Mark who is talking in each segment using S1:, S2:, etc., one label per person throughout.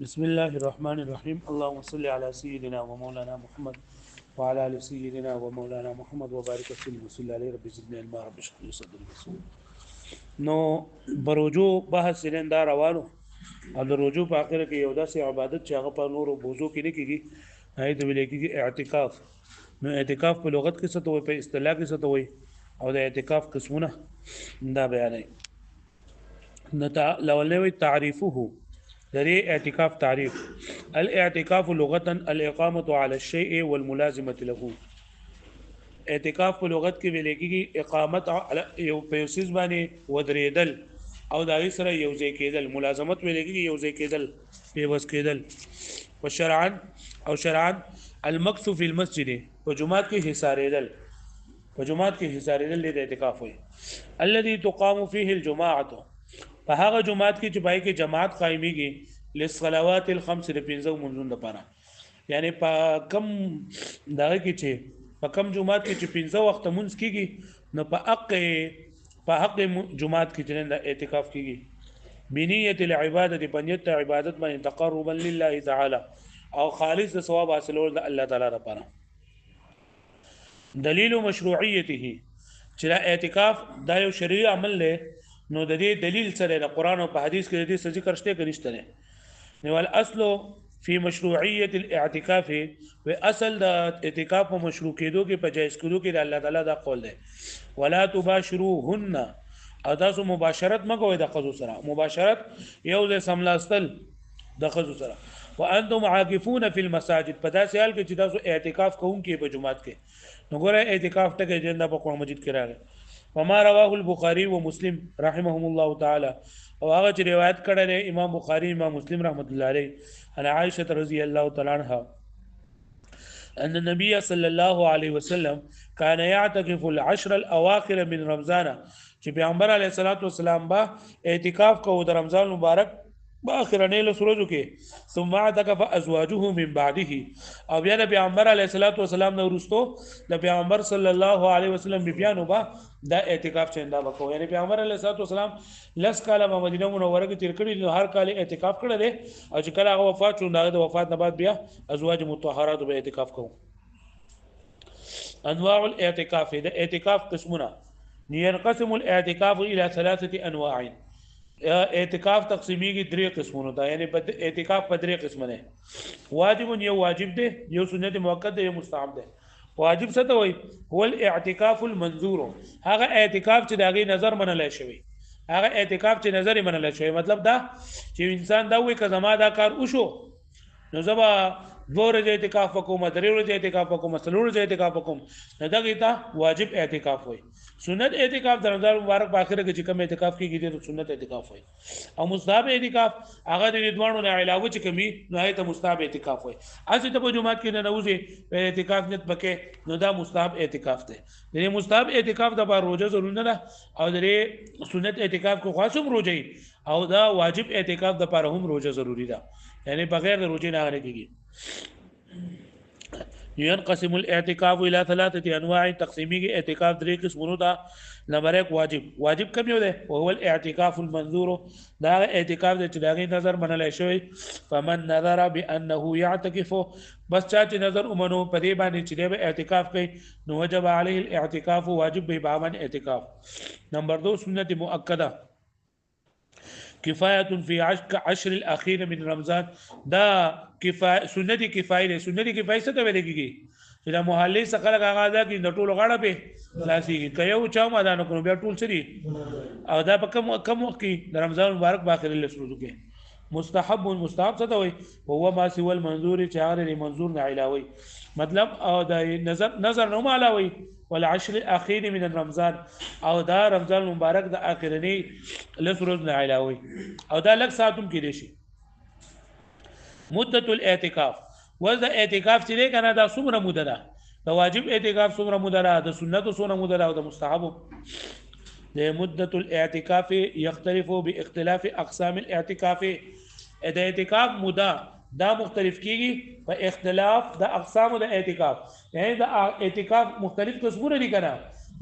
S1: بسم الله الرحمن الرحيم اللهم صل على سيدنا ومولانا محمد وعلى ال سيدنا ومولانا محمد وبارك وسلم وصلى عليه رب زدنا علما رب اشرح لي صدري نو بروجو بحث سنن دا روانو او د رجوع په اخر کې یو داسې عبادت چې هغه په نورو بوزو کې نه کیږي هغه د ویل کېږي اعتکاف نو اعتکاف په لغت کې څه ته وایي په اصطلاح کې څه ته وایي او د اعتکاف قسمونه دا بیانوي لولوي تعريفه دري اعتكاف تعريف الاعتكاف لغة الإقامة على الشيء والملازمة له اعتکاف په لغت کې ویل کېږي اقامت یو پیوسیز باندې ودرېدل او دای سره یو ځای کېدل ملازمت ویل کېږي یو ځای کېدل پیوس کېدل وشرعا او شرعا المكث في المسجد په جمعات کې حصارېدل په جمعات کې حصارېدل د اعتکاف وي الذي تقام فيه الجماعه په هغه جمعات کې چې پای کې جماعت قائميږي للصلوات الخمس د پنځو منځونو لپاره یعنی په کم دغه کې چې په کم جمعات کې چې پنځه وخت مونږ کېږي نو په حق جمعات کې چې د اعتکاف کېږي بنیت العبادت بنیت عبادت باندې تقربا لله تعالی او خالص د ثواب حاصلول د الله تعالی لپاره دلیل مشروعیته چې اعتکاف دا یو شرعي عمل دی نو د دې دلیل سره د قران او په حدیث کې د دې ذکر شته کې نشته نه نو الاصل فی مشروعیت الاعتکاف و اصل د اعتکاف په مشروع کېدو کې په جایز کېدو کې د الله تعالی دا قول دی ولا تباشروهن او تاسو مباشرت مکوئ د خزو سره مباشرت یو د سملاستل د خزو سره وانتم عاکفون فی المساجد په داسې حال کې چې تاسو اعتکاف کوونکې په جمعات کې نو ګوره اعتکاف ټکي جنده په قرآن مجید کې راغلی وما رواه البخاري ومسلم رحمهم الله تعالى او هغه چې روایت کړل امام بخاری امام مسلم رحمت الله علیه ان عائشه رضی الله تعالی عنها ان النبي صلى الله عليه وسلم كان يعتكف العشر الاواخر من رمضان چې پیغمبر علیه الصلاۃ والسلام با اعتکاف کوو د رمضان مبارک باخرنه له سورجو کې ثم اعتكف ازواجه من بعده او بیا د پیغمبر علیه الصلاۃ والسلام نو ورستو د پیغمبر صلی الله علیه وسلم بیانو با دا اعتکاف چنده وکاو یعنی پیغمبر علیه الصلاۃ والسلام لس کاله په مدینه منوره کې تیر کړی نو هر کال اعتکاف کړل او چې کله هغه وفات شو د وفات نه بعد بیا ازواج مطهرات به اعتکاف کوو انواع الاعتكاف د اعتکاف قسمونه ينقسم الاعتكاف الى ثلاثه انواع اعتکاف تقسیمیږي درې قسمونو ته یعنی اعتکاف په درې قسمه ده واجب یو واجب ده یو سنت مؤکد ده یو مستحب ده واجب څه ته وایي هو الاعتکاف المنظور هغه اعتکاف چې دغه نظر منل شوی هغه اعتکاف چې نظر منل شوی مطلب دا چې انسان دا وایي که زما دا کار وشو نو زما دوه ورځې اعتکاف وکوم درې ورځې اعتکاف وکوم څلور ورځې اعتکاف وکوم نو دغه ته واجب اعتکاف وایي سنت اعتکاف د رمضان مبارک په اخر کې چې کوم اعتکاف کیږي د سنت اعتکاف وایي او مستحب اعتکاف هغه د دوانو نه علاوه چې کومي نو هغه ته مستحب اعتکاف وایي اسی ته په جمعات کې نه نوځي په اعتکاف نیت پکې نو دا مستحب اعتکاف دی د مستحب اعتکاف د بار روزه ضروري نه ده او د سنت اعتکاف کو خاصم روزي او دا واجب اعتکاف د لپاره هم روزه ضروري ده یعنی بغیر د روزي نه غره کیږي ينقسم الاعتكاف الى ثلاثه انواع تقسيمي اعتكاف درې قسمونو ته نمبر 1 واجب کوم یو ده او هو الاعتكاف المنظور دا اعتکاف د چداغي نظر منل شوی فمن نظر بانه يعتكف بس چا چې نظر ومنو په دې باندې چې د اعتکاف کوي نو وجب عليه الاعتكاف واجب به باندې اعتکاف نمبر 2 سنت مؤکده کفایت فی عشر الاخیر من رمضان دا سنت کفایه سنت کفایه څه ته ویل کیږي چې د محلي څخه لګا کې د ټولو غاړه په لاسي کې یو چا ما دا نو بیا ټول سری او دا په کم وخت کې د رمضان مبارک باخر له شروع کې مستحب څه ته وي هو ما سوى المنظور چې هغه منظور نه علاوه مطلب او د نظر نو علاوه والعشر الاخير من رمضان او دا رمضان مبارک د اخرنی لسروز نه علاوه او دا لږ ساتم کې دي شي مدت الاعتکاف وذ اعتکاف چې کنه دا څومره مده ده د واجب اعتکاف څومره مده ده د سنت څومره مده ده او د مستحب د مدت الاعتکاف يختلف باختلاف اقسام الاعتکاف د اعتکاف مده دا مختلف کیږي په اختلاف د اقسام د اعتکاف یعنی د اعتکاف مختلف قسمونه دي کنه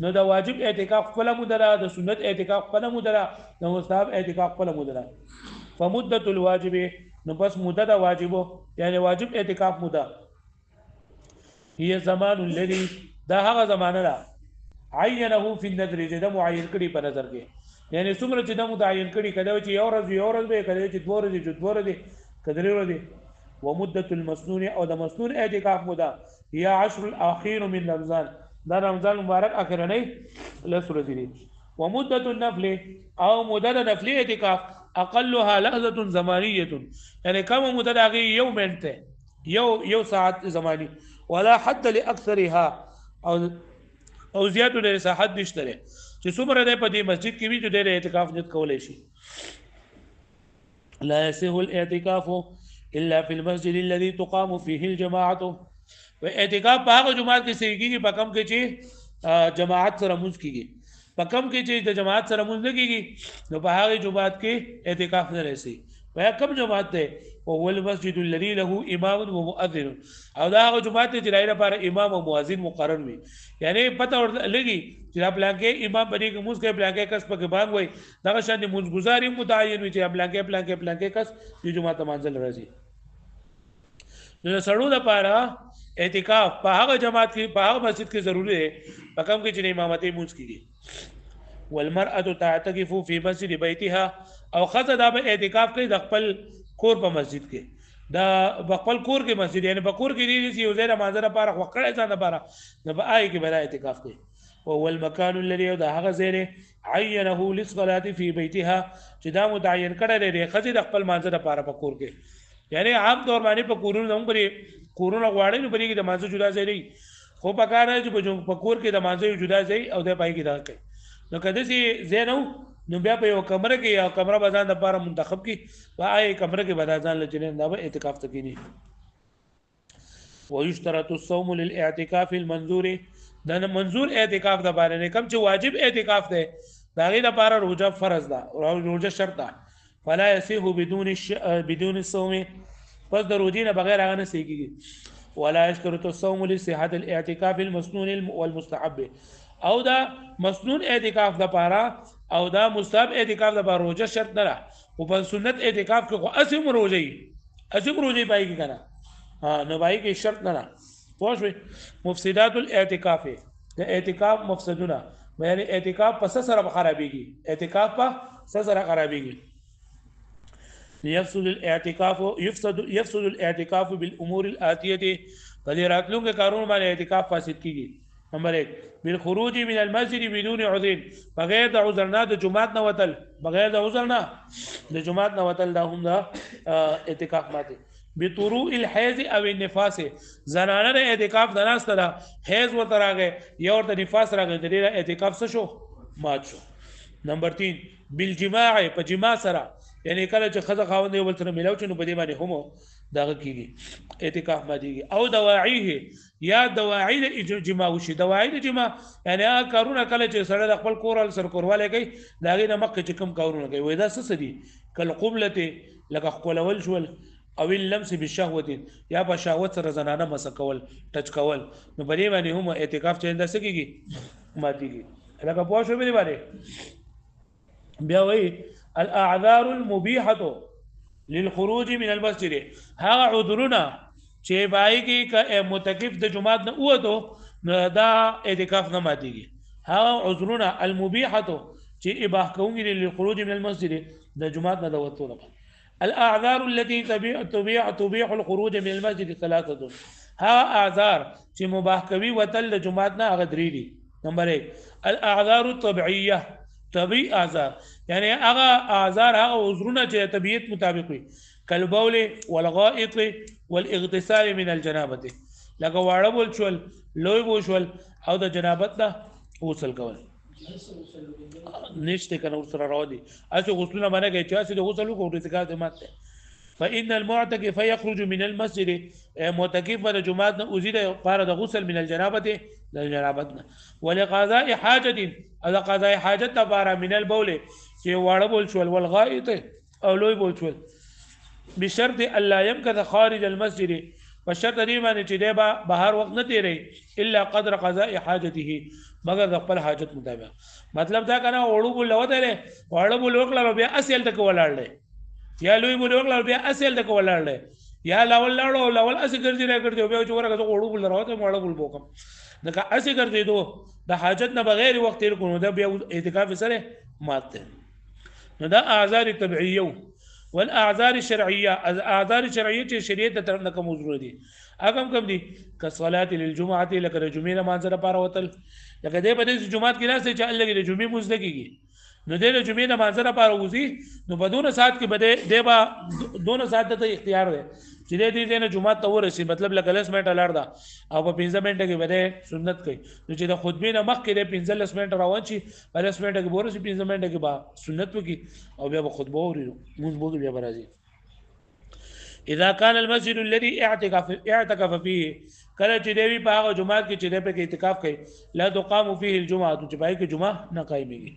S1: نو د واجب اعتکاف خپل مده ده د سنت اعتکاف خپل مده ده د مستحب اعتکاف خپل مده ده فمدة الواجب نو بس موده د واجبو یعنی واجب اعتکاف موده هي زمان الذي دا هغه زمانه ده عینه فی النذر چې د معین کړي په نظر کې یعنی څومره چې د متعین کړي کله چې یو ورځ به کله چې دوه ورځې کدرې ورځې ومدة المسنون او د مسنون اعتکاف موده هي 10 الاخير من رمضان دا رمضان مبارک اخرنی لسورة دي ومدة النفل او مدة نفل اعتکاف اقلها لحظة زمانية يعني كم مدة هغه یو منټ یو ساعت زمانی ولا حد لاكثرها او زیاتو د صحت نشته چې څومره د په دې مسجد کې وی چې د اعتکاف نیت کولای شي لا يصح الاعتكاف الا في المسجد الذي تقام فيه الجماعه واعتکاف په هغه جماعت کې سېږي په کم کې چې جماعت سره مونږ کیږي په کم کې چې د جماعت سره مونږ نه کیږي نو په هغه جماعت کې اعتکاف نه رسي په کم جماعت ده او ول مسجد الذي له امام ومؤذن او دا هغه جماعت چې دایره لپاره امام او مؤذن مقرر وي یعنی پته لګي چې بلانکې امام باندې کوم څه بلانکې کس په باندې وي دا شان د منځګزاري متعین وي چې بلانکې کس د جماعت منځل راځي نو سړو د لپاره اعتکاف په هغه جماعت کې په هغه مسجد کې ضروری دی په کوم کې چې امامتي مونږ کیږي والمرأة تعتكف في مسجد بيتها او خزه دا به اعتکاف کوي د خپل کور په مسجد کې دا خپل کور کې مسجد یعنی په کور کې دی یو ځای د مانځره لپاره وکړای ځان لپاره نو په آی کې به اعتکاف کوي او المكان الذي دا هغه ځای عینه للصلاه في بيتها چې دا متعین کړی دی خزه د خپل مانځره لپاره په کور کې یعنی عام طور باندې په کورونو هم پرې کورونه غواړي نو پرې کې د مانځه جدا ځای دی خو په کار نه چې په کور کې د مانځه جدا ځای او د پای کې دا کوي نو کله چې زینو نو بیا په یو کمره کې یا کمره بازار د لپاره منتخب کی وای کمره کې بدازان لجنه دا به اعتکاف تکینی ويشترط الصوم للاعتكاف المنظور دا منظور اعتکاف د لپاره نه کم چې واجب اعتکاف ده دا غي د لپاره روزه فرض ده او روزه شرط ده فلا يصح بدون الصوم پس د روزې نه بغیر هغه نه سيږي ولا يشترط الصوم لصحه الاعتكاف المسنون والمستحب او دا مسنون اعتکاف د لپاره او دا مستحب اعتکاف د لپاره روزه شرط نه او په سنت اعتکاف کې خو اسیم روزي پای کې کنه نو پای کې شرط نه پوښوي مفسدات الاعتکاف د اعتکاف مفسدونه یعنی اعتکاف پس سره خرابېږي اعتکاف په سره خرابېږي يفسد الاعتكاف بالامور الاتيه فدې راتلونکو کارونو باندې اعتکاف فاسد کیږي نمبر 1 بالخروج من المسجد بدون عذر بغیر د عذر نه د جمعات نه وتل بغیر د عذر نه د جمعات نه وتل دا هم د اعتکاف ماته بطروء الحيض او النفاس زنانه د اعتکاف د ناس ته حیض ورته راغی یا ورته نفاس راغی د اعتکاف څه شو مات شو نمبر 3 بالجماع په جماع سره یعنی کله چې خزه خاوند یو بل سره ملاو چې نو په دې باندې هم دغه کیږي اعتکاف ماديږي او دواعيه یا دواعي د جماع وشي دواعي د جماع یعنی هغه کارونه کله چې سره د خپل کورال سر کورواله کوي داغه نه مخکې چې کوم کارونه کوي وای دا څه دي کله قبلته لکه خپلول شول او اللمس بالشهوه یا په شهوت سره زنانه مسکول ټچ کول نو په دې باندې هم اعتکاف چې انداسه کیږي ماديږي لکه پوه شو به باندې بیا وای الاعذار المبيحه للخروج من المسجد هغه عذرونه چې بای کې متکف د جمعات نه اوته دا اعتکاف نه ماتيږي هغه عذرونه المبيحه چې اباح کوي للخروج من المسجد د جمعات نه دوتو الاعذار التي تبيح الخروج من المسجد ثلاثه ها اعذار چې مباح کوي وتل د جمعات نه هغه درې دي نمبر 1 الاعذار الطبيعيه طبيعي اعذار یعنی هغه اعذار هغه عذرونه چې طبيعت مطابق وي کالبول والغائط والاغتسال من الجنابه لکه واړه بول شول لوی بول شول او د جنابت نه غسل کول نشته کنه ورسره راو دي اته غسلونه باندې کې چې د غسل کو د ذکر ماته فإن المعتكف يخرج من المسجد معتكف من جمعات أزيد بار غسل من الجنابة للجنابتنا ولقضاء حاجة هذا قضاء حاجة بار من البول في واربول شول والغائط أو لوي بول شول بشرط ألا يمكث خارج المسجد فالشرط دي باندې چې دی بهر وخت نه تیری الا قدر قضاء حاجته مگر د خپل حاجت مطابق مطلب دا کنه وړو بول وته له وړو بول وکړه بیا اصل تک ولاړ یا لوی بوله وکړه بیا اصل د کولاړ یا لاول لاړو لاول اسی ګرځي را ګرځي بیا چې ورګه وړو بل راوته مړو بل بوکم دغه اسی ګرځي دو د حاجت نه بغیر وخت تیر کو نو دا بیا اعتکاف سره ماته نو دا اعذار طبيعيه والاعذار الشرعيه اعذار شرعيه چې شریعت ته نه کوم عذر دي اګم کوم دي کصلاه للجمعه لکه د جمعې نماز لپاره وتل لکه دې په دې جمعات کې راځي چې الله کې د جمعې مزد کیږي نو دې د جمعې نماز لپاره وځي نو په دونه سات کې بده دیبا دونه سات ته اختیار دی چې دې نه جمعه ته ورسي مطلب لکه 10 منټه لار ده او په 15 منټه کې بده سنت کوي نو چې د خطبه نه مخ کې 15 منټه روان شي په 10 منټه کې ورسي 15 منټه کې با سنت وکي او بیا خطبه وري مونږ بوګ بیا برازي اذا كان المسجد الذي اعتكف فيه کله چې دی په هغه جمعات کې چې دی په اعتکاف کوي لا تقام فيه الجمعه چې پای کې جمعه نه قائميږي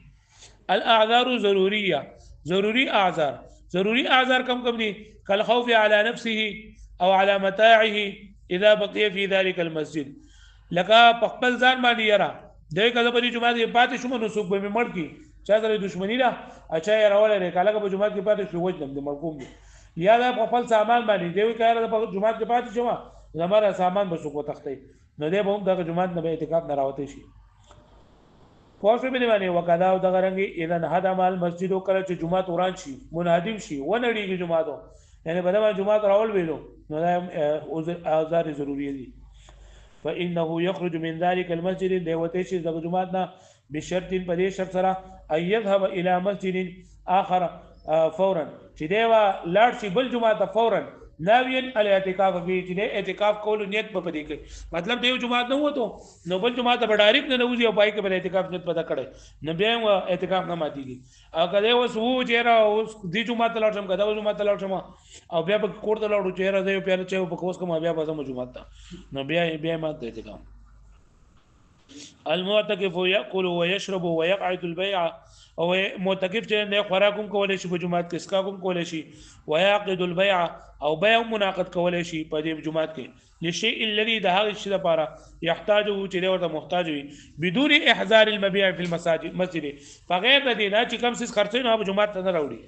S1: الاعذار ضروريه ضروري اعذار کم دي كالخوف على نفسه او على متاعه اذا بقي في ذلك المسجد لکه په خپل ځان باندې یرا دغه کله په جمعه کې پاتې شوم نو څوک به مړ کی چا سره دښمنی را اچھا یې راولې کله په جمعه کې پاتې شو وجنم د مرقوم دي یا د خپل سامان باندې دی کاره په جمعه کې پاتې شوم زماره سامان به څوک تختې نو دی به هم دغه جمعه نه به اعتکاف نه راوته شي پوښتنه به باندې وکدا او دغه رنګي اذا هدا مال مسجد کله چې جمعه وران شي منادم شي ونړيږي جمعه یعنی په دغه جمعه راول ویلو نو دا اعذار ضروري دي فانه يخرج من ذلك المسجد دیوته شي دغه جمعه نه بشرط په دې شرط سره اي يذهب الى مسجد اخر فورا چې دیوا لاړ شي بل جمعه ته فورا ناوین الاعتکاف به چې اعتکاف کول نیت په دې کې مطلب دیو جمعه نه وته نو بل جمعه ته ډایرکټ نه وځي او پای کې به اعتکاف نیت پتا کړي نو بیا اعتکاف نه ماتيږي او کله اوس وو چیرې اوس دې جمعه ته لاړم کدا جمعه ته لاړم او بیا په کوړ ته لاړو چیرې دې په چا په کوس کوم بیا په جمعه ته نو بیا ماته اعتکاف المعتكف ياكل ويشرب ويقعد البيع او معتکف چې نه خوراکم کولای شي په جمعات کې اسکا کوم کولای شي ويعقد البيع او بيع مناقض کولای شي په دې جمعات کې لشيء الذي ده هغه شی لپاره يحتاجه چې ورته محتاج وي بدون احضار المبيع في المسجد فغیر د دې نه چې کوم څه خرڅوي نو په جمعات ته نه راوړي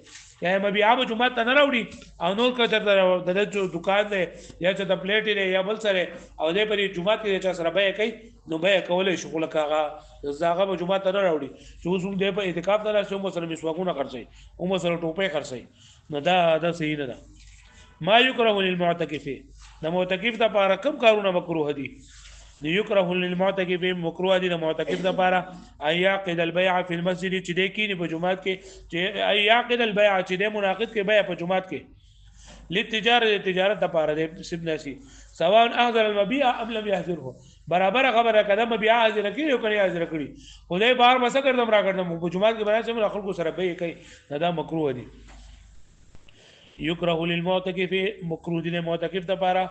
S1: یا مبيع په جمعات ته نه راوړي او نور کتر د دکان دی یا چې د پلیټ دی یا بل سره او دې په جمعات کې چې سره بيع کوي نو بيع کولای شي خو لکه هغه زاغه په جمعه ته نه راوړي چې اوس هم دې په اعتکاف ته راشي هم سره مسواکونه خرڅي هم سره ټوپې خرڅي نو دا صحیح نه ده ما یکره للمعتکف د معتکف د لپاره کوم کارونه مکروه دي یکره للمعتکف مکروه دي د معتکف د لپاره ایاقد البيع في المسجد چې دې کینی په جمعات کې چې ایاقد البيع چې دې مناقض کې بيع په جمعات کې للتجارت د لپاره د سبناسي سواء احضر المبيع ام لم يحضره برابر خبره کده مبيع حاضر کړي او کړي حاضر کړي خدای بار مسه کړم را کړم په جمعه کې برابر سم خلکو سره به کوي دا مکروه دي يكره للمعتكف مکروه دي معتکف د لپاره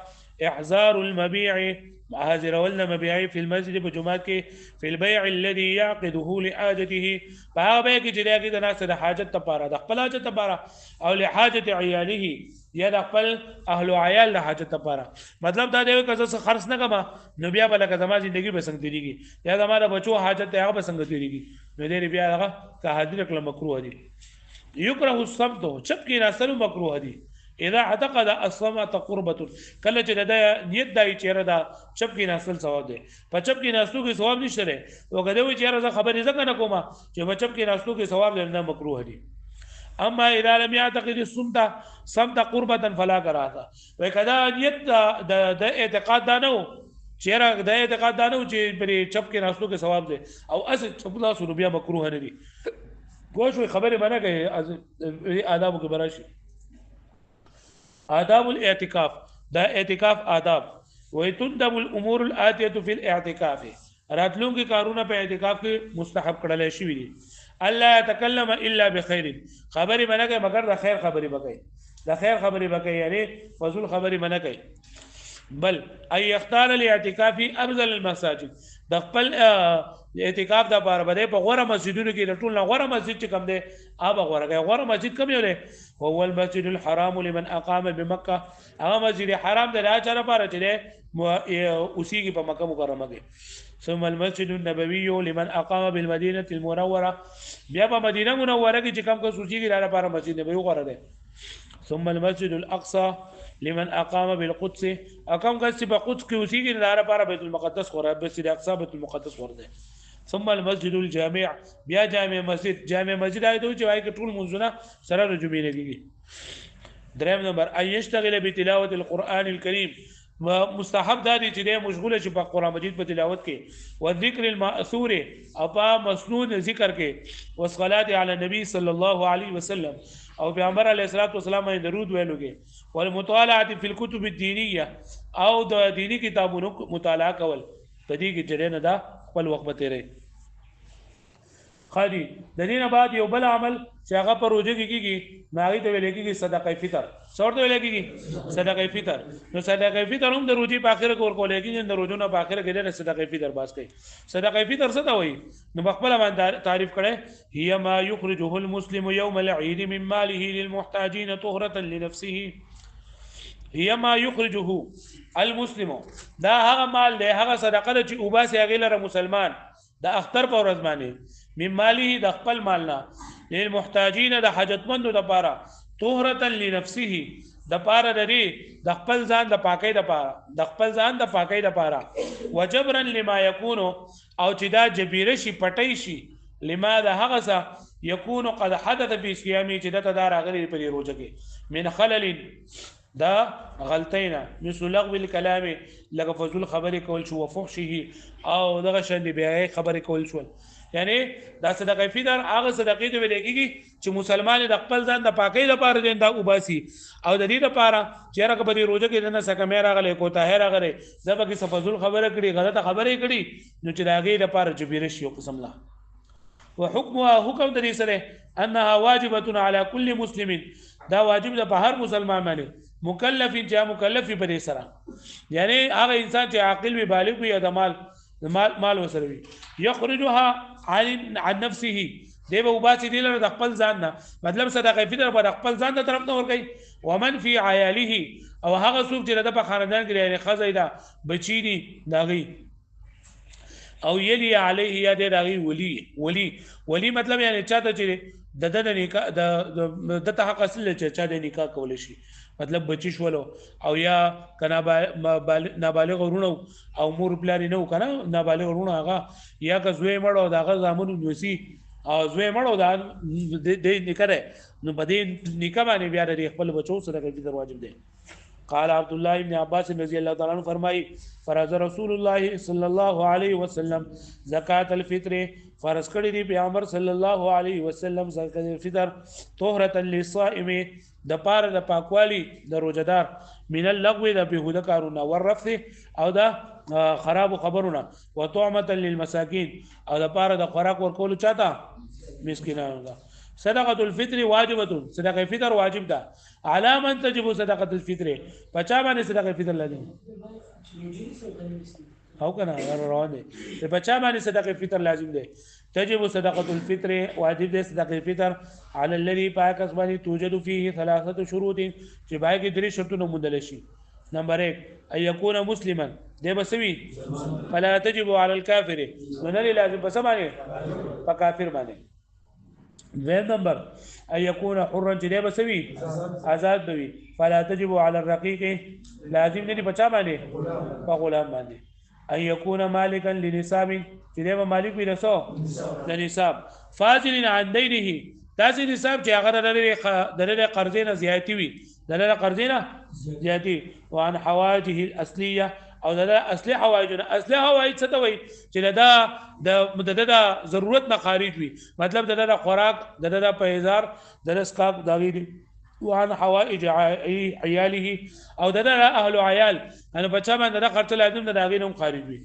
S1: احضار المبيع حاضر ولنا مبيع في المسجد په جمعه کې في البيع الذي يعقده لحاجته باب کې چې دا کې د ناس د حاجت لپاره د خپل حاجت لپاره او لحاجت عياله یا د خپل اهل او عیال د حاجت لپاره مطلب دا دی که زه خرڅ نه کوم نو بیا بل که زما ژوندۍ به څنګه تیریږي یا زما د بچو حاجت هغه به څنګه تیریږي نو دې بیا هغه که حاضر کله مکروه دي یکره الصمت چپ کې ناسلو مکروه دي اذا اعتقد الصمت قربه کله چې د نیت دای چیرې دا چپ کې ناسل ثواب دی په چپ کې ناسلو کې ثواب نشته لري او کله وی چیرې زه خبرې زکه نه کوم چې په چپ کې ناسلو کې ثواب لرنه مکروه دي اما اذا لم يعتقد الصمت قربه فلا كراهه وکدا نیت د اعتقاد دا نه چیرې د اعتقاد دا نه چې پر چپ کې ناسلو کې ثواب دی او اصل چپ لا سو بیا مکروه نه دي کوښ خبرې باندې کوي آداب کې براشي آداب الاعتکاف دا اعتکاف آداب ويتندب الامور الاتيه في الاعتكاف راتلون کې کارونه په اعتکاف کې مستحب کړل شي وي الله يتكلم الا بخير خبرې باندې کوي مگر د خیر خبرې وکړي د خیر خبرې وکړي یعنی فضل خبرې باندې کوي بل اي يختار الاعتكاف افضل المساجد د خپل اعتکاف د لپاره بده په غوړه مسجدونو کې د ټول غوړه مسجد چې کم دی هغه غوړه مسجد کوم یو دی هو المسجد الحرام لمن اقام بمکه هغه مسجد حرام د راځه لپاره چې دی اوسېږي په مکه مکرمه کې ثم المسجد النبوي لمن اقام بالمدينه المنوره بیا په مدینه منوره کې چې کوم کو اوسېږي د لپاره مسجد نبوي غوړه دی ثم المسجد الاقصى لمن اقام بالقدس اقام قدس بقدس کې اوسېږي نه لپاره بیت المقدس خو مسجد اقصى بیت المقدس ورده. ثم المسجد الجامع بیا جامع مسجد، جامع مسجد آیته چې وایي ټول منځونه سره رجوع لګي. دریم نمبر ان يشتغل بتلاوه القران الكريم، مستحب دا دي چې مشغوله شي په قران مجید په تلاوت کې، او ذکر الماثور او په مسنون ذکر کې، او صلات علی النبی صلی الله علیه وسلم او پیغمبر علیه الصلاه والسلام باندې درود ویلو کې، والمطالعه فی الكتب الدینیه او د دینی کتابونو مطالعه کول، په دې کې چې نه دا خپل وخت به تیری. خالي د دې نه بعد یو بل عمل چې هغه پر روزه کې کیږي ناغي ته ویل کېږي صدقه فطر. څورته ویل کېږي صدقه فطر. نو صدقه فطر هم د روزي په اخر کې ورکول کېږي، د روزونو په اخر کې د صدقه فطر باس کوي. صدقه فطر څه ته وایي؟ نو خپل باندې تعریف کړي، هي ما يخرجه المسلم يوم العيد من ماله للمحتاجين طهرة لنفسه. هي ما يخرجه المسلم، دا هغه مال دی، هغه صدقه چې وباسي هغه لره مسلمان د اختر په ورځ باندې، من ماله د خپل مالنا، للمحتاجین د حاجتمندو د پاره، طهرة لنفسه د پاره لري د خپل ځان د پاکۍ د پاره، د خپل ځان د پاکۍ د پاره، وجبرا لما يكون او چې دا جبیره شي پټی شي، لما د هغه څه يكون قد حدث في صيامه چې د تدار غلي په روزه کې، من خلل دا غلطینا، مثل لغو الكلام لکه فضول خبرې کول شو، وفحشه او دغه شان دی بیا خبرې کول شو. یعنی دا صدقه فطر هغه صدقې ته ویل کېږي چې مسلمان د خپل ځان د پاکۍ لپاره دین دا وباسي، او د دې لپاره چې هغه په دې روزه کې نه سکه مې راغلی کو طاهر راغلی دا به کې فضول خبره کړي، غلطه خبرې کړي، نو چې دا غي لپاره جبیره شي قسم الله. وحكمها حکم د دې سره انها واجبه على كل مسلم، دا واجب ده په هر مسلمان باندې، مکلف چې مکلف په دې سره، یعنی هغه انسان چې عاقل وي بالغ وي د مال وسره وي، یخرجها عن نفسه، دی به وباسي دی له خپل ځان نه، مطلب صدقه فطر په خپل ځان ته طرف نه ور کوي. ومن فی عیاله او هغه څوک چې د په خاندان کې یعنی خزای دا بچی دي داغي، او یلی علیه یا دی داغي ولی مطلب یعنی چاته چې د نکاح د ته حق اصل چې چا د نکاح کول شي، مطلب بچی شولو او یا کنا نابالغ ورونو او مور پلاری نو کنه نابالغ ورونو هغه یا که زوی مړو داغه زامنو نوسی او زوی مړو دا د نکره نو بده نکاح باندې بیا د خپل بچو سره کې واجب دی. قال عبد الله ابن عباس رضی الله تعالی عنہ فرمای، فرض رسول الله صلی الله علیه وسلم زکات الفطر، فرض کړی دی پیغمبر صلی الله علیه وسلم زکات الفطر، طهرة للصائم د پاره د پاکوالی د روزدار، من اللغو د بهوده کارونه، والرفث او د خراب خبرونه، وطعمه للمساکین او د پاره د خوراک ورکول چاته مسکینانو ده. صدقه الفطر واجبه، صدقه فطر واجب ده. على من تجب صدقه الفطر، پچا باندې صدقه فطر لازم او کنه روان دي، پچا باندې صدقه فطر لازم ده. تجب صدقه الفطر، واجب ده صدقه فطر على الذي پاکس باندې توجد فيه ثلاثه شروط، چې باید کې درې شرطونه مندل شي. نمبر 1 ان يكون مسلما، ده بسوي، فلا تجب على الكافر، نو نه لازم بس باندې په کافر باندې. دویم نمبر ان يكون حرا، چې ده بسوي آزاد دوی، فلا تجب على الرقيق، لازم نه بچا باندې په غلام باندې. ان يكون مالكا لنصاب، چې ده مالک وي رسو د نصاب، فاضل عن دينه، داسې نصاب چې هغه د قرضې نه زیاتی وي، د قرضې نه زیاتی، وعن حوائجه الاصليه او د اصلي حوائجونه، اصلي حوائج څه ته وایي چې د ضرورت نه خارج وي، مطلب د خوراک، د پهزار، د اسکاک داغي دي. وعن حوائج عياله او د اهل عيال، انا بچا باندې د خرڅ لازم د داغي نه خارج وي.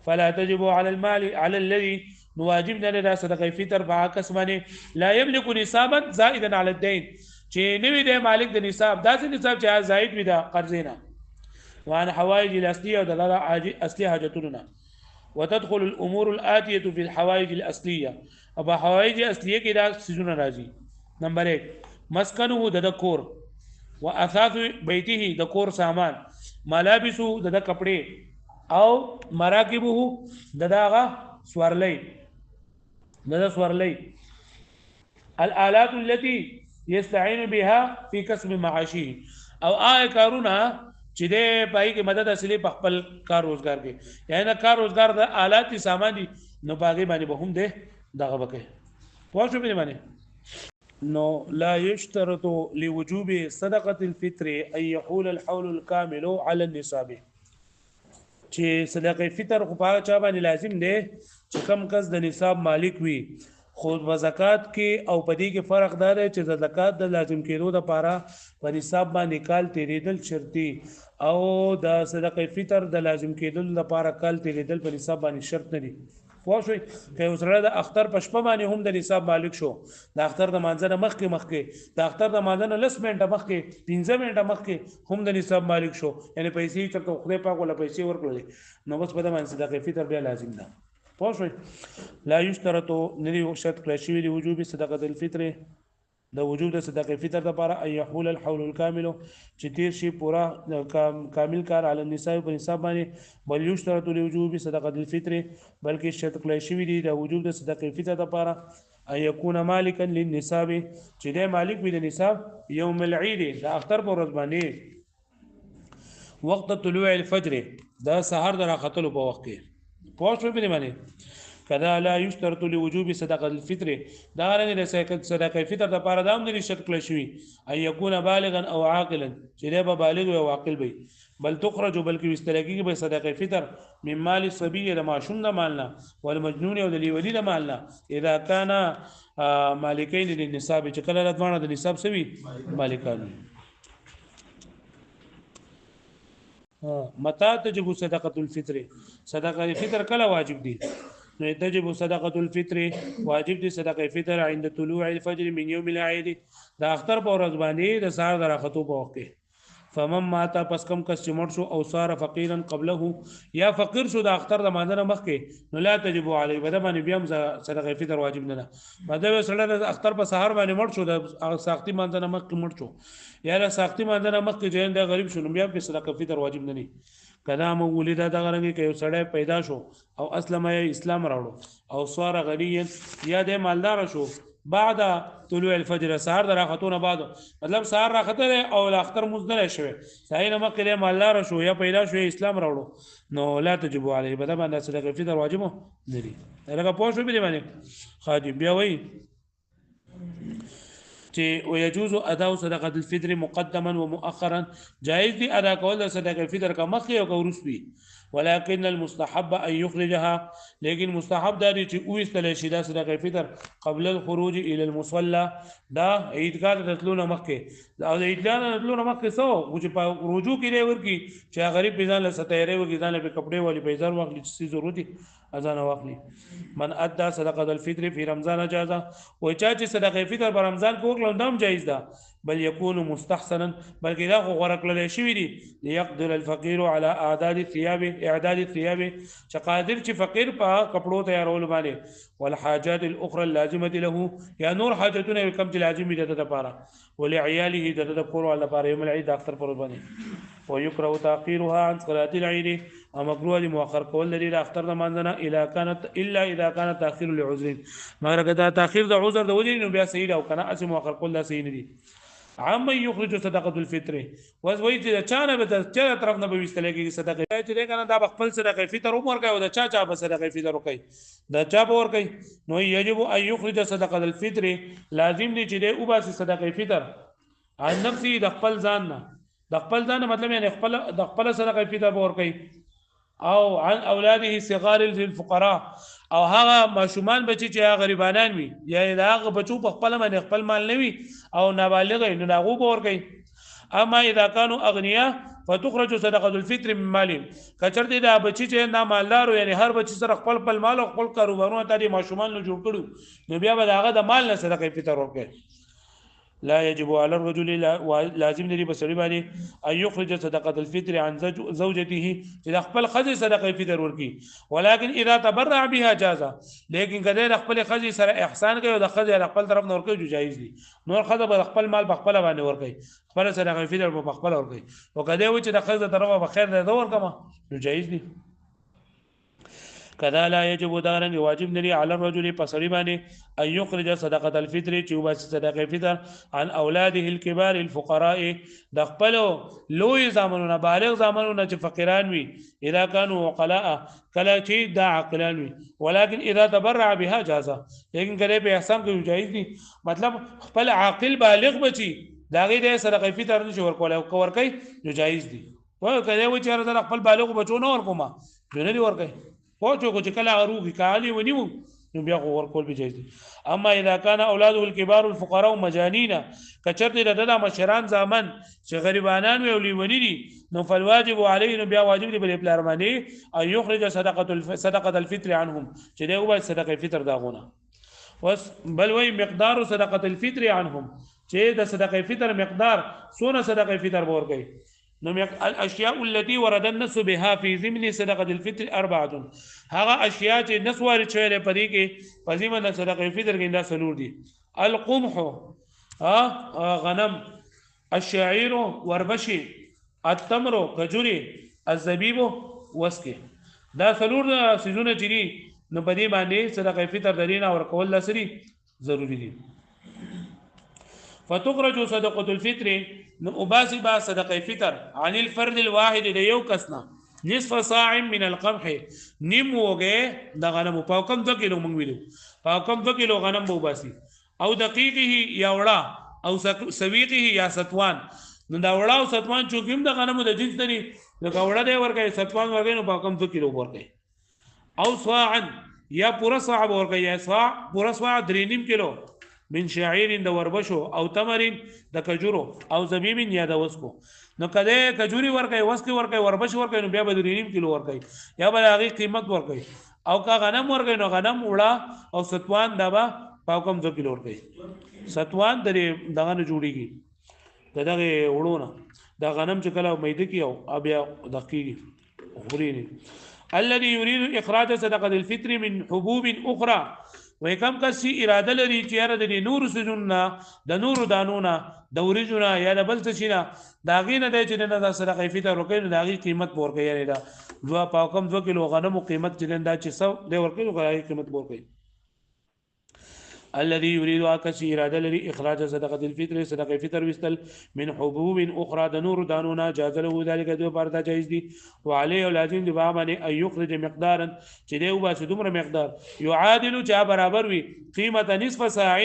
S1: فلا تجب على المال على الذي نواجبنا لنا صدقه فطر فعكس باندې لا يملك نصابا زائدا على الدين، چې نوی د مالک د نصاب داسې نصاب چې زائد وي د قرضې نه. وعن حوائج الاصليه او د اصلي حاجتونه. وتدخل الامور الاتيه في الحوائج الاصليه، او په حوائج اصليه کې دا سيزونه راځي. نمبر 1 مسكنه د کور، واثاث بيته د کور سامان، ملابسه د کپڑے، او مراکبه دغه سوارلۍ، الآلات التي یستعین بها فی کسب معاشه او هغه کارونه چې د پای کې مدد اصلي په خپل کار روزګار کې یعنی دا کار روزګار د آلات سامان دي نو باغې باندې به هم ده دغه وکړي پوه شو په باندې نو لا يشترط لوجوب صدقه الفطر ان يحول الحول الكامل على النصاب چې صدقه فطر خو په چا باندې لازم دی چې کم کس د نصاب مالک وي خود په زکات کې او په دې کې فرق دا دی چې د زکات د لازم کېدو لپاره په نصاب باندې کال تیریدل شرطي او د صدقه فطر د لازم کېدو لپاره کال تیریدل په نصاب باندې شرط نه دي پوه شئ که یو سره د اختر په شپه باندې هم د نصاب مالک شو د اختر د مانځنه مخکې د اختر د مانځنه 10 منټه مخکې 15 منټه مخکې هم د نصاب مالک شو یعنی پیسې چې خدای پاک ولا پیسې ورکړي نو بس په دې باندې صدقه فطر بیا لازم ده پوه شئ لا یشترط ندی شرط کړی شوی دی وجوب صدقه الفطر د وجوب د صدقه فطر لپاره ان يحول الحول الكامل چې تیر شي پورا کامل کار علی النساء په نصاب باندې بل یشترط لوجوب صدقه الفطر بلکې شرط کړی شوی دی د وجوب د صدقه فطر لپاره ان يكون مالکا للنصاب چې د مالک وي د نصاب یوم العید د اختر پر ورځ باندې وقت طلوع الفجر دا سحر د راختلو په وخت کې پوه شو په باندې کدا لا یشترط لوجوب صدقه الفطر دا رنګ د صدقه فطر د لپاره دا هم نه شرط کړی شوی ان يكون بالغا او عاقلا چې دا بالغ او عاقل وي بل تخرج بلکې استلګي به صدقه فطر من مال الصبي د ماشوم د مالنا والمجنون او د لیولي د مالنا اذا كان مالکین للنصاب چې کله رضوانه د نصاب سوي مالکان متى تجب صدقه الفطر صدقه الفطر کله واجب دي نو تجب صدقه الفطر واجب دي صدقه فطر عند طلوع الفجر من يوم العيد دا اختر په ورځ باندې د سهار د راختو په وخت کې فمن مات پس کم کس چې مړ شو او صار فقيرا قبله یا فقیر شو د اختر د مانځنه مخکې نو لا تجب علی بده باندې بیا هم صدقه فطر واجب نه ده بده سره د اختر په سهار باندې مړ شو د ساختي مانځنه مخکې مړ شو یا د ساختي مانځنه مخکې جین د غریب شو نو بیا په صدقه فطر واجب نه دي کدا مو ولیدا دا غرنګ کې یو سړی پیدا شو او اسلم اسلام راوړو او صار غنیا یا د مالدار شو بعد طلوع الفجر سحر راختونه بعد مطلب سحر راخته او الاختر مزدل شوی صحیح نه مکه مالدار شو یا پیدا شو اسلام راوړو نو لا تجب علی بده باندې صدقه فطر واجب نه دي لکه پوه شو به باندې خادم بیا وای چې ويجوز اداء صدقه الفطر مقدما ومؤخرا جائز دي ادا کول صدقه الفطر کا مخکې او ورسوي ولكن المستحب ان يخرجها لیکن مستحب دا دي چې او استل شي دا صدقه الفطر قبل الخروج الى المصلى دا عیدګاه ته تلونه مخکې او د عیدګاه ته تلونه مخکې سو چې په رجوع کې دی ورکی چې غریب بيزان له ستایره وږي ځان له کپڑے والی بيزار واخلي چې ضرورتي اذان واخلي من ادى صدقه الفطر في رمضان جازا و چا چې صدقه فطر په رمضان کې وکړل دام جایز ده بل يكون مستحسنا بلکې دا خو غوړه کړل شوی دی ليقدر الفقير على اعداد الثياب چې قادر چې فقیر په کپړو تیارول باندې والحاجات الاخرى اللازمه له یا نور حاجتونه کم چې لازمي ده لپاره ولعياله ده کور ولا لپاره يوم العيد اختر پر باندې ويكره تاخيرها عن صلاه العيد او مکروه دي مؤخر کول لري د اختر د مانځنه الا اذا كان تاخير لعذر مگر کدا تاخير د عذر د وجې نو بیا صحیح او کنه اس مؤخر کول دا صحیح نه دي عام یخرج صدقه الفطر وز وای چې چانه به چا طرف نه به وستلېږي صدقه چې کنه دا خپل صدقه فطر عمر کوي او دا چا به صدقه فطر کوي دا چا به ور کوي نو یجب ان یخرج صدقه الفطر لازم دي چې او باسي صدقه فطر عن نفسي د خپل ځان نه د خپل ځان مطلب یعنی خپل د خپل صدقه فطر به ور کوي او عن اولاده صغار الفقراء او هغه ماشومان بچي چې غریبانان وي یا هغه بچو په خپل باندې خپل مال نه وي او نابالغ نو هغه به ور کوي اما اذا كانوا اغنياء فتخرج صدقه الفطر من مالهم کچرته دا بچي چې نه مالدار یعنی هر بچي سره خپل مال او خپل کاروبارونه ته ماشومان له جوړ کړو نو بیا به هغه د مال نه صدقه فطر ور کوي لا يجب على الرجل لازم لري بسړي باندې ان يخرج صدقه الفطر عن زوجته اذا خپل خزي صدقه فطر ورکی ولكن اذا تبرع بها جاز لیکن کله خپل خزي سره احسان کوي او د خزي خپل طرف نه ورکی جایز دي نور خزه به خپل مال په خپل باندې ورکی خپل صدقه فطر په خپل ورکی او کله و چې د خزه طرف په خیر نه دور کما نو جایز دي کذا لا یجب دارنګ واجب نری علی الرجل پسړی باندې ان یخرج صدقه الفطر چې وباسي صدقه فطر عن اولاده الكبار الفقراء د خپل لوی زامنونه بالغ زامنونه چې فقیران وي اذا كانوا عقلاء کله چې دا عقلان وي ولكن اذا تبرع بها جازا لیکن کله په احسان کې جایز دي مطلب خپل عاقل بالغ بچي دا غي د صدقه فطر نشي ورکول او ورکي نو جایز دي و کله و چې راځه خپل بالغ بچو نه ورکوما نه دی ورکي پوهچو کو چې کله غروږي کالي ونیو نو بیا ورکول به جایز دي اما اذا كان اولاده الكبار الفقراء مجانين کچرته د مشران زامن چې غریبانان وي او لیونی دي نو فالواجب عليه نو بیا واجب دی بل پلار باندې ان يخرج صدقه الفطر عنهم چې دی او صدقه فطر داغونه وس بل وی مقدار صدقه الفطر عنهم چې د صدقه فطر مقدار سونه صدقه فطر ورکي نو الاشياء التي ورد النص بها في ضمن صدقه الفطر اربعه هغه اشیاء چې نص وارد شوی دی پدې کې په ضمن صدقه فطر کې دا سلور دي القمح غنم الشعير وربشي التمر کجوري الزبيب وسکه دا سلور سيزونه چې دي نو په دې باندې صدقه فطر درینه او کول لسري ضروری دي فتخرج صدقه الفطر نو اباسي با صدقه فطر عن الفرد الواحد د یو کسنا نصف صاع من القمح نیم وګه د غنم په کم 2 کیلو مونږ ویلو په کم 2 کیلو غنم بو باسي او دقیقه یا وړه او سویقه یا ستوان نو دا وړه او ستوان چوکیم د غنمو د جنس دی د وړه دی ورکه ستوان ورکه نو په کم 2 کیلو ورکه او صاعا یا پورا صاع ورکه یا صاع پورا صاع 3.5 کیلو من شعير د وربشو او تمرین د کجورو او زبیب یا د وسکو نو کده کجوري ورکه وسکي ورکه وربش ورکه نو بیا به 3.5 کیلو ورکه یا به هغه قیمت ورکه او کا غنم ورکه نو غنم وړه او ستوان دابا پاوکم 2 کیلو ورکه ستوان دغه نه جوړیږي دغه وړونه دا غنم چې کله مېده کی او بیا دقیق خوريني الذي يريد اخراج صدقه الفطر من حبوب اخرى وې کم کسي اراده لري چې یاره د نور سجننا د نور دانونا د ورجنا یا د بل څه شي نه دا غینه د چې نه د صدقه فطر ورکې دا غي قیمت ورکې یعنی دا 2 کیلو غنمو قیمت چې دا چې 100 د ورکې غي قیمت ورکې الذي يريد اكثر اراده لري اخراج صدقه الفطر صدقه فطر وستل من حبوب اخرى د نور دانونا جاز له ذلك دو پردا جایز دي وعليه لازم دی باندې ان يخرج مقدارا چې دی وبا دومره مقدار يعادل جا برابر وي قیمت نصف ساع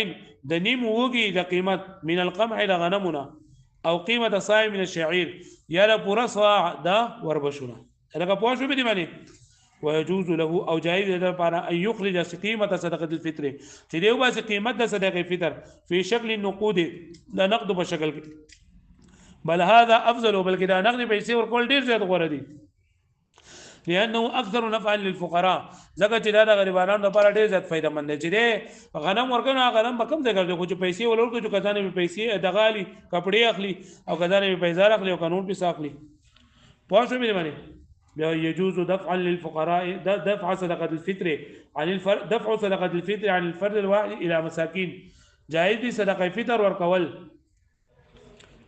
S1: د نیم وږي د قیمت من القمح د غنمنا او قیمت صاع من الشعير یا له پورا صاع دا وربشونه هغه پوښتنه به دی باندې ويجوز له او جائز ده لپاره ان يخرج قيمه صدقه الفطر چې دیو باسي قیمت د صدقه فطر په شکل النقود د نقد په شکل کې بل هذا افضل بلکې دا نقد پیسې ورکول ډیر زیات غوړه دي لانه اكثر نفعا للفقراء زکه چې دا د غریبانو لپاره ډیر زیات فائدہ مند دي چې غنم ورکنه غنم به کم ځای ګرځي خو پیسې ولور کو چې کزانه به پیسې دغالي کپڑے اخلي او کزانه به پیسې اخلي او قانون به اخلي پوښتنه مې باندې يجوز دفعا للفقراء دفع صدقه الفطر عن الفرد دفع صدقه الفطر عن الفرد الواحد الى مساكين جائز دي صدقه فطر ورکول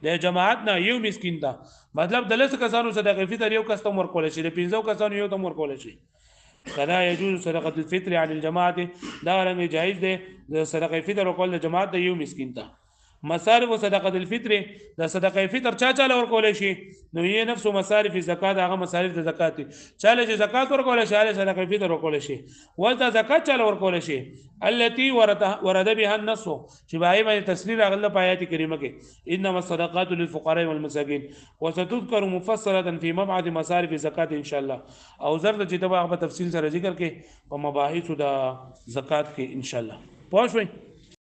S1: د جماعتنا یو مسکین دا مطلب د لس کسانو صدقه فطر یو کس تم ورکول شي د 15 کسانو یو تم ورکول شي کدا يجوز صدقه الفطر عن الجماعه دا رنګ جائز دي صدقه فطر ورکول د جماعت د یو مسکین ته مصارف صدقه الفطر د صدقه فطر چا ورکول شي نو یې نفس مصارف زکات هغه مصارف د زکات چاله چې زکات ورکول شي هغه صدقه فطر ورکول شي ولته زکات چاله ورکول شي التي ورد بها النص چې بای باندې تفسیر اغله آیات کریمه کې انما الصدقات للفقراء والمساکین وستذكر مفصله في مبعث مصارف زکات ان شاء الله او زرد چې تبع په تفصیل سره ذکر کې په مباحث د زکات کې ان شاء الله پوه شئ